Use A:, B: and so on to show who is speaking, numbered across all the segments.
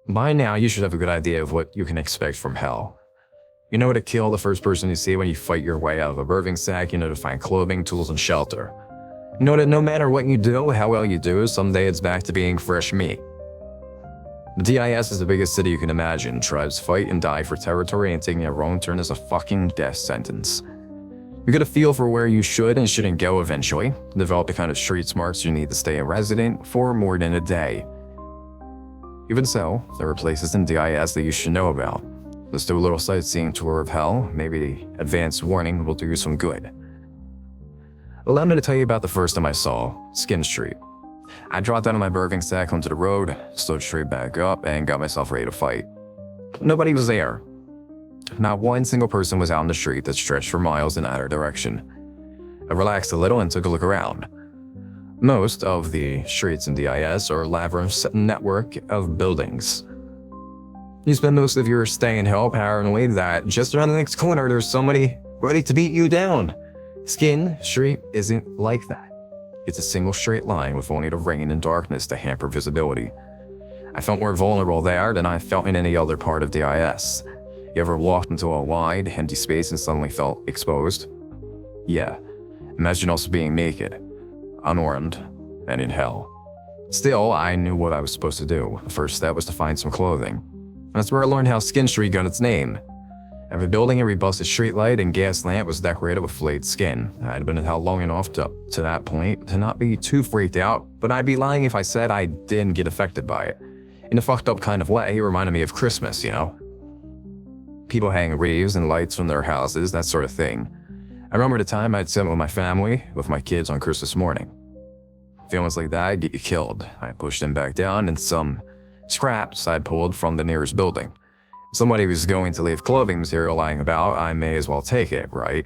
A: By now, you should have a good idea of what you can expect from hell. You know to kill the first person you see when you fight your way out of a birthing sack. You know to find clothing, tools, and shelter. You know that no matter what you do, how well you do, someday it's back to being fresh meat. The DIS is the biggest city you can imagine. Tribes fight and die for territory, and taking a wrong turn is a fucking death sentence. You get a feel for where you should and shouldn't go eventually. Develop the kind of street smarts you need to stay a resident for more than a day. Even so, there are places in DIS that you should know about. Let's do a little sightseeing tour of hell. Maybe advance warning will do you some good. Allow me to tell you about the first time I saw Skin Street. I dropped out of my birthing sack onto the road, stood straight back up, and got myself ready to fight. Nobody was there. Not one single person was out on the street that stretched for miles in either direction. I relaxed a little and took a look around. Most of the streets in DIS are a labyrinth network of buildings. You spend most of your stay in hell paranoid that just around the next corner there's somebody ready to beat you down. Skin Street isn't like that. It's a single straight line with only the rain and darkness to hamper visibility. I felt more vulnerable there than I felt in any other part of DIS. You ever walked into a wide, empty space and suddenly felt exposed? Yeah. Imagine also being naked, unarmed, and in hell. Still, I knew what I was supposed to do. The first step was to find some clothing. That's where I learned how Skin Street got its name. Every building, every busted streetlight, and gas lamp was decorated with flayed skin. I'd been in hell long enough to that point to not be too freaked out, but I'd be lying if I said I didn't get affected by it. In a fucked up kind of way, it reminded me of Christmas, you know? People hang wreaths and lights from their houses, that sort of thing. I remember the time I'd sit with my family, with my kids on Christmas morning. Feelings like that get you killed. I pushed them back down, and some scraps I'd pulled from the nearest building. Somebody was going to leave clothing material lying about, I may as well take it, right?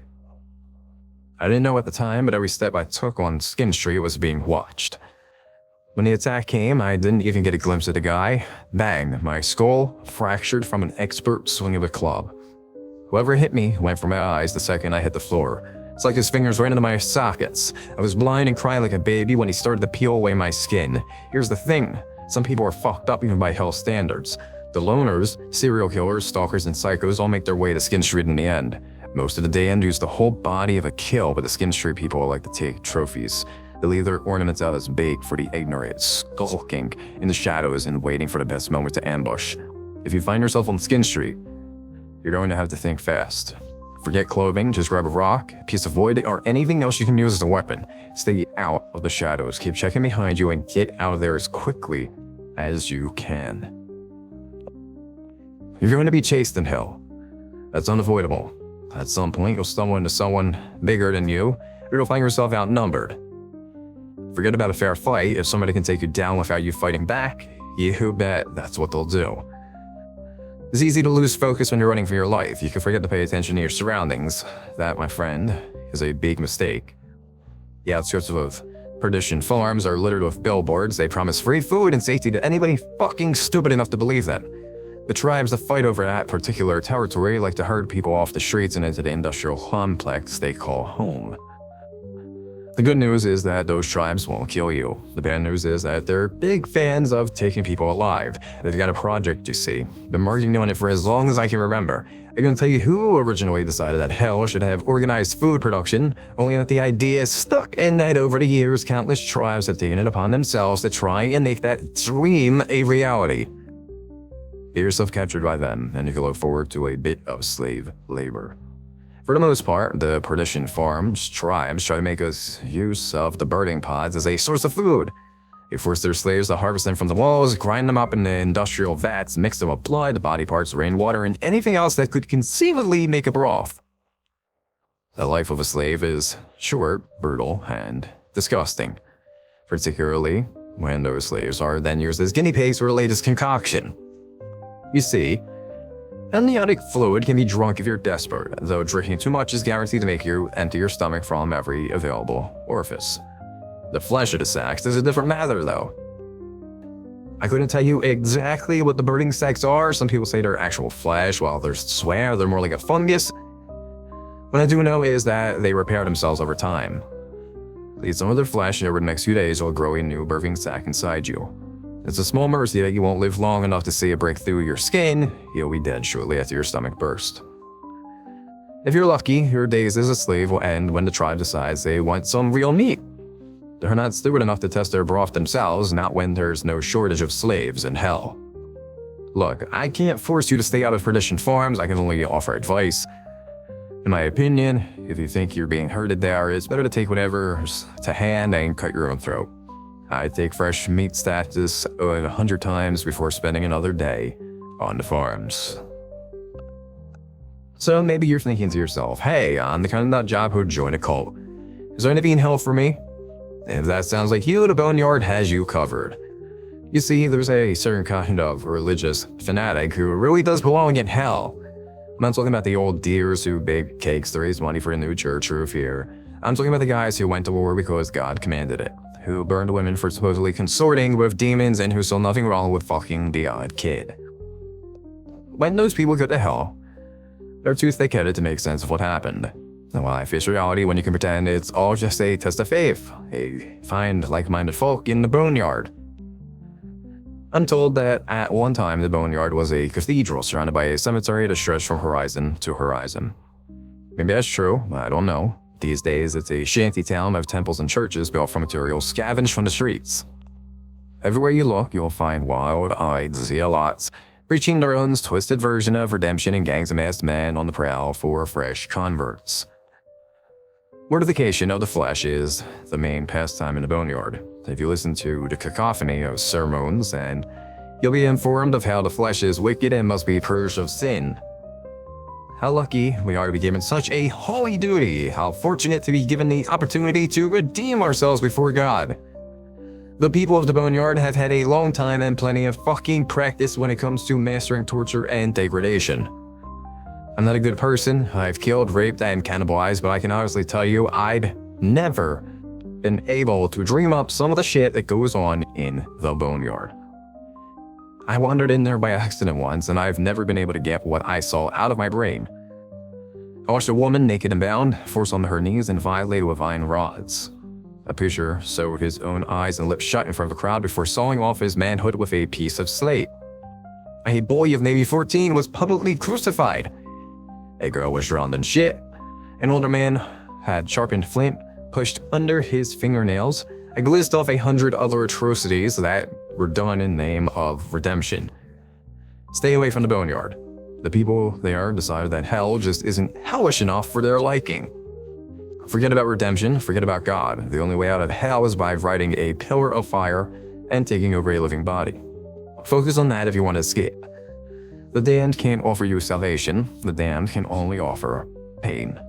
A: I didn't know at the time, but every step I took on Skin Street was being watched. When the attack came, I didn't even get a glimpse of the guy. Bang, my skull fractured from an expert swing of a club. Whoever hit me went for my eyes the second I hit the floor. It's like his fingers ran into my sockets. I was blind and crying like a baby when he started to peel away my skin. Here's the thing, some people are fucked up even by hell standards. The loners, serial killers, stalkers, and psychos all make their way to Skin Street in the end. Most of the day end use the whole body of a kill, but the Skin Street people like to take trophies. They leave their ornaments out as bait for the ignorant, skulking in the shadows and waiting for the best moment to ambush. If you find yourself on Skin Street, you're going to have to think fast. Forget clothing, just grab a rock, a piece of wood, or anything else you can use as a weapon. Stay out of the shadows, keep checking behind you, and get out of there as quickly as you can. You're going to be chased in hell. That's unavoidable. At some point, you'll stumble into someone bigger than you, or you'll find yourself outnumbered. Forget about a fair fight. If somebody can take you down without you fighting back, you bet that's what they'll do. It's easy to lose focus when you're running for your life. You can forget to pay attention to your surroundings. That, my friend, is a big mistake. The outskirts of Perdition Farms are littered with billboards. They promise free food and safety to anybody fucking stupid enough to believe that. The tribes that fight over that particular territory like to herd people off the streets and into the industrial complex they call home. The good news is that those tribes won't kill you. The bad news is that they're big fans of taking people alive. They've got a project, you see. Been working on it for as long as I can remember. I can tell you who originally decided that hell should have organized food production, only that the idea is stuck and that over the years countless tribes have taken it upon themselves to try and make that dream a reality. Get yourself captured by them, and you can look forward to a bit of slave labor. For the most part, the Perdition Farms tribes try to make us use of the birding pods as a source of food. They force their slaves to harvest them from the walls, grind them up in the industrial vats, mix them with blood, body parts, rainwater, and anything else that could conceivably make a broth. The life of a slave is short, brutal, and disgusting, particularly when those slaves are then used as guinea pigs for the latest concoction. You see, amniotic fluid can be drunk if you're desperate, though drinking too much is guaranteed to make you empty your stomach from every available orifice. The flesh of the sacks is a different matter, though. I couldn't tell you exactly what the birding sacks are. Some people say they're actual flesh, while others swear they're more like a fungus. What I do know is that they repair themselves over time. Eat some of their flesh, and over the next few days, will grow a new birthing sac inside you. It's a small mercy that you won't live long enough to see it break through your skin. You'll be dead shortly after your stomach bursts. If you're lucky, your days as a slave will end when the tribe decides they want some real meat. They're not stupid enough to test their broth themselves, not when there's no shortage of slaves in hell. Look, I can't force you to stay out of perdition farms, I can only offer advice. In my opinion, if you think you're being herded there, it's better to take whatever's to hand and cut your own throat. I'd take fresh meat status 100 times before spending another day on the farms. So maybe you're thinking to yourself, hey, I'm the kind of nut job who'd join a cult. Is there anything in hell for me? If that sounds like you, the Boneyard has you covered. You see, there's a certain kind of religious fanatic who really does belong in hell. I'm not talking about the old deers who bake cakes to raise money for a new church roof here. I'm talking about the guys who went to war because God commanded it, who burned women for supposedly consorting with demons, and who saw nothing wrong with fucking the odd kid. When those people go to hell, they're too thick-headed to make sense of what happened. Why face reality when you can pretend it's all just a test of faith? Find like-minded folk in the Boneyard. I'm told that at one time the Boneyard was a cathedral surrounded by a cemetery that stretched from horizon to horizon. Maybe that's true, I don't know. These days it's a shanty town of temples and churches built from materials scavenged from the streets. Everywhere you look, you'll find wild-eyed zealots preaching their own twisted version of redemption and gangs of masked men on the prowl for fresh converts. Mortification of the flesh is the main pastime in the Boneyard. If you listen to the cacophony of sermons, and you'll be informed of how the flesh is wicked and must be purged of sin. How lucky we are to be given such a holy duty. How fortunate to be given the opportunity to redeem ourselves before God. The people of the Boneyard have had a long time and plenty of fucking practice when it comes to mastering torture and degradation. I'm not a good person. I've killed, raped, and cannibalized, but I can honestly tell you I'd never been able to dream up some of the shit that goes on in the Boneyard. I wandered in there by accident once, and I've never been able to get what I saw out of my brain. I watched a woman, naked and bound, forced on her knees and violated with iron rods. A preacher sewed his own eyes and lips shut in front of a crowd before sawing off his manhood with a piece of slate. A boy of maybe 14 was publicly crucified. A girl was drowned in shit. An older man had sharpened flint pushed under his fingernails. I list off 100 other atrocities that were done in the name of redemption. Stay away from the Boneyard. The people there decided that hell just isn't hellish enough for their liking. Forget about redemption, forget about God. The only way out of hell is by riding a pillar of fire and taking over a living body. Focus on that if you want to escape. The damned can't offer you salvation. The damned can only offer pain.